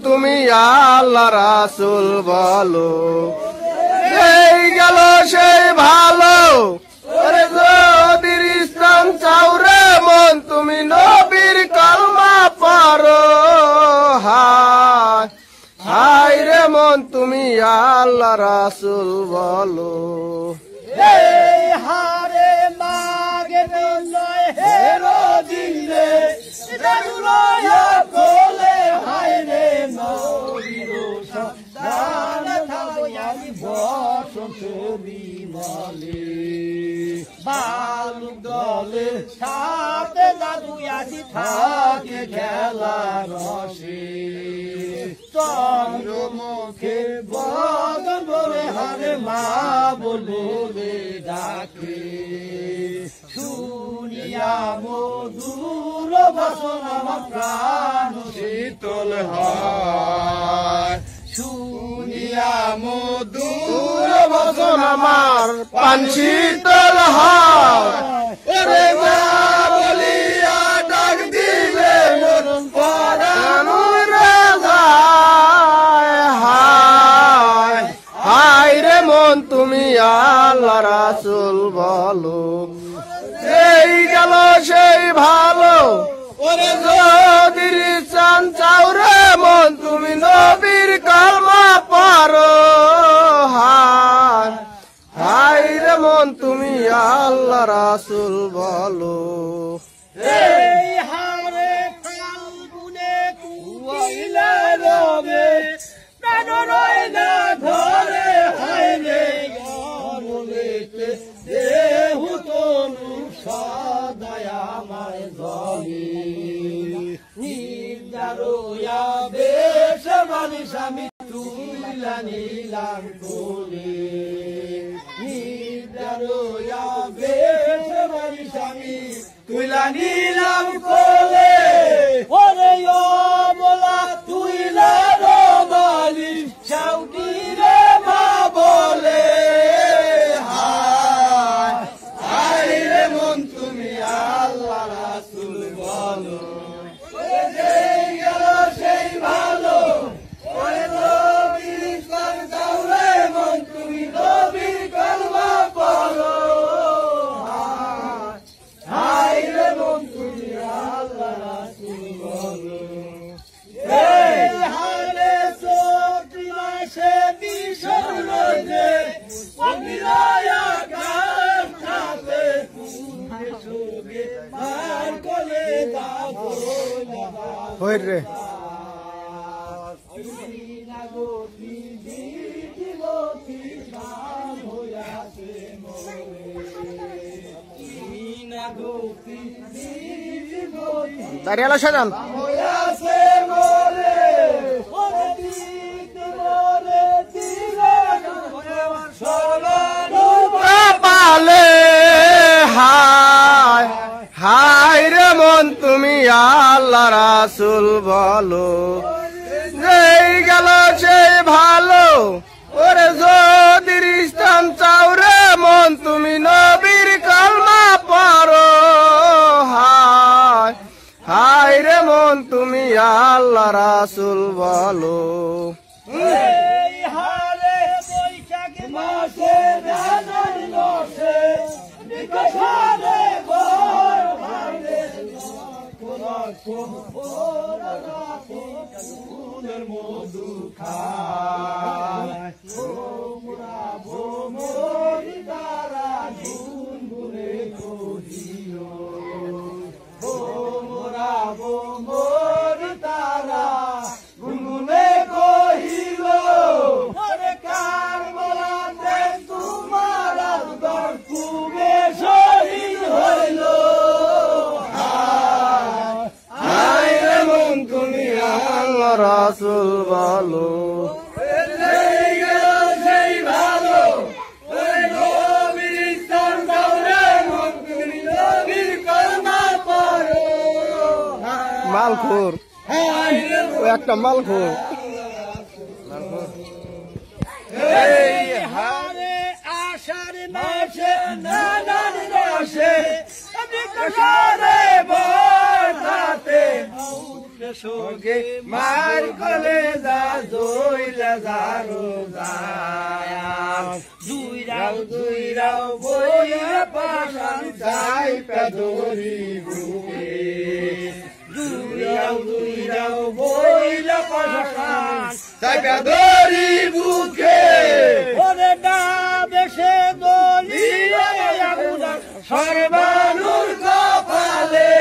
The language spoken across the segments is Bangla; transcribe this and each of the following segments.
তুমি আল্লাহ রাসূল বলো এই গেল সেই ভালো ওরে যদি ইসলাম চাও রে মন তুমি নবীর কালমা পড়ো হায় হায় রে মন তুমি আল্লাহ রাসূল বলো এই হারে মাগে নয় হেরোদিনে রুলয়া কোলে হায় রে নবীর সন্তান থাকি বসন্তে বিমলে বালুক দলে সাথে দাদু আসি থাকে খেলা রসে চন্দ্রমুখে বদন বলে হারে মা বলে ডাকে শুনিয়া মধুর বসন আমার প্রাণ শীতল হয় শুনিয়া মধুর বসন আমার প্রাণ শীতল হয় ওরে মা বলিয়া ডাক দিলে মোর পরাণ রে যায় হায় হায় রে মন তুমি আল্লাহ রাসূল বলো এই গেল সেই ভালো ওরে যদি চান চাও রে মন তুমি নবীর কালমা পড়ো হায় হায় রে মন তুমি আল্লাহ রাসূল বলো এই হারে ফাল্গুনে কুয়াইলা রবে প্রাণ রয় না ঘরে হায় রে গরলেতে দেহু তনু সদায় আমায় জলে নিদারোয়া বেশ বালিশ আমি তুইলা নিলাম কোলে নিদারোয়া বেশ বালিশ আমি তুইলা নিলাম কোলে ওরে ও মোলা তুইলা রবালি চাউটি রে মা বলে হায় হায় রে মন তুমি আল্লাহ রাসূল বলো সেই গেল সেই ভালো ওরে নবীর ইসলাম দাও রে মন তুমি নবীর কালমা পড়ো হায় রে মন তুমি আল্লাহ রাসূল বলো এই হারে চোখটি মাসে বিষণ রোদে অবিরায়া গাম খাতে কুঁড়ে সুগে মার কোলে দাও হই রে গতি দিদি গতি নাম হইয়াছে মোরে গতি দিদি গতি দাঁড়িয়ে সাজান হইয়াছে মোরে ওরে দিদি মোরে দিলে সলানো পালে হায় হায় রে মন তুমি আল্লাহ রাসূল বলো এই গেল সেই ভালো ওরে যদি ইসলাম চাও রে মন তুমি নবীর কালমা পড়ো হায় হায় রে মন তুমি আল্লাহ রাসূল বলো এই হারে বৈশাখ মাসে রাজার লসে বিকশারে বর ভাঙে ফুলের মধু খায় ভোমরা ভোমরি তারা গুনগুনে কহিল ভোমরা ভোমরি তারা গুনগুনে কহিল ওরে কার বলাতে তোমার আদর কুবে শহীদ হইল হায় রে মন তুমি আল্লাহ রাসূল বলো সেই গেল সেই মালখোর, ও একটা মালখোর। এই হারে আষাঢ় মাসে নানান রসে বিকশারে বর্ষাতে সঙ্গে মার কলে যা জইলা যারো যায় দুই রাও বইয়া পাশান যাই পেদরি বুকে দুই রাও বইলা পাশান যাই পেদরি বুকে ওরে ডাবে সে দলিয়া আগুনা সর্বানুর কপালে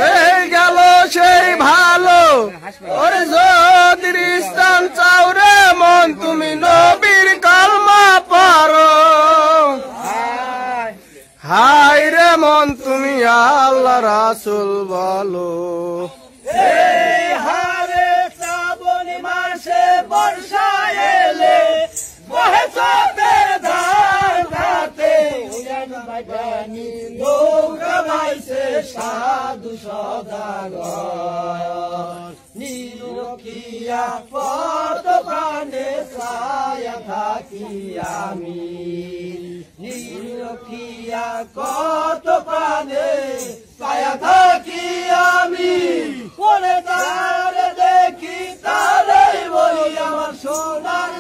এই গেল সেই ভালো ওরে যদি স্থান চাও রে মন তুমি নবীর কালমা পারো হাই রে মন তুমি আল্লাহ রাসূল বলো এই হারে শ্রাবণ মাসে বর্ষা এলে বহে চোখের ধার ধাতে নৌকা বাইছে সাধু সদাগর নিরখিয়া পদ প্রাণে ছায়া থাকি আমি নিরখিয়া কত প্রাণে ছায়া থাকি আমি পরে তার দেখি তারে বলি আমার সোনার